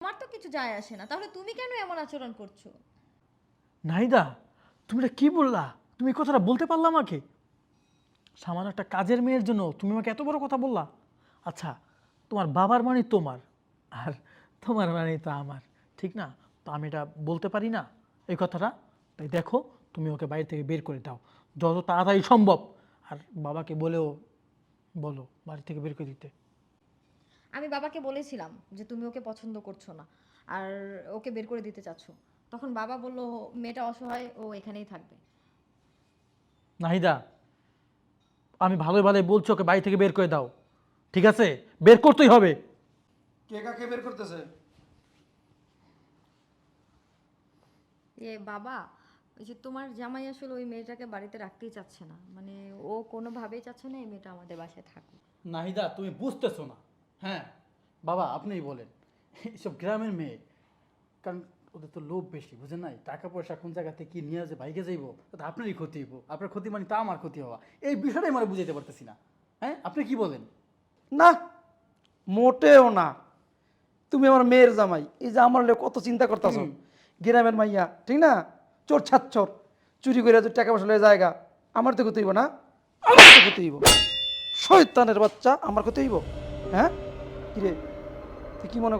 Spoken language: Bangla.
আমার তো কিছু যায় আসে না, তাহলে তুমি কেন এমন আচরণ করছো? নাহিদা, তুমি এটা কি বললা? তুমি এই কথাটা বলতে পারলা আমাকে? সামান্য একটা কাজের মেয়ের জন্য তুমি আমাকে এত বড় কথা বললা? আচ্ছা, তোমার বাবার মানে তোমার, আর তোমার মানে তো আমার, ঠিক না? তো আমি এটা বলতে পারি না এই কথাটা? তাই দেখো, তুমি ওকে বাইরে থেকে বের করে দাও যত তাড়াতাড়ি সম্ভব। আর বাবাকে বলেও বলো বাড়ি থেকে বের করে দিতে। আমি বাবাকে বলেছিলাম যে তুমি ওকে পছন্দ করছো না আর ওকে বের করে দিতে চাচ্ছো। তখন বাবা বলল মেয়েটা অসহায়, ও এখানেই থাকবে। নাহিদা, আমি ভালোই ভালোই বলছি ওকে বাড়ি থেকে বের করে দাও, ঠিক আছে? বের করতেই হবে। কে কাকে বের করতেছে? বাবা, ওই যে তোমার জামাই আসলে ওই মেয়েটাকে বাড়িতে রাখতেই চাচ্ছে না, মানে ও কোনোভাবেই চাচ্ছে না এই মেয়েটা আমাদের বাসায় থাকুক। নাহিদা, তুমি বুঝতেছো না। হ্যাঁ বাবা, আপনিই বলেন। এইসব গ্রামের মেয়ে, কারণ ওদের তো লোভ বেশি, বুঝেন নাই? টাকা পয়সা কোন জায়গা থেকে কি নিয়ে যে ভাইকে যাইব, তো আপনারই ক্ষতি হইব। আপনার ক্ষতি মানে তা আমার ক্ষতি হওয়া। এই বিষয়টাই আমরা বুঝাইতে পারতেছি না। হ্যাঁ, আপনি কি বলেন? না, মোটেও না। তুমি আমার মেয়ের জামাই, এই যে আমার কত চিন্তা করতেছো। গ্রামের মাইয়া, ঠিক না? চোর ছাচ্চর, চুরি করে যে টাকা পয়সা লয়ে জায়গা, আমার তো ক্ষতি হইব না? আমার তো ক্ষতি হইব। শয়তানের বাচ্চা, আমার ক্ষতি হইব? হ্যাঁ, কিরে, তুই কি মনে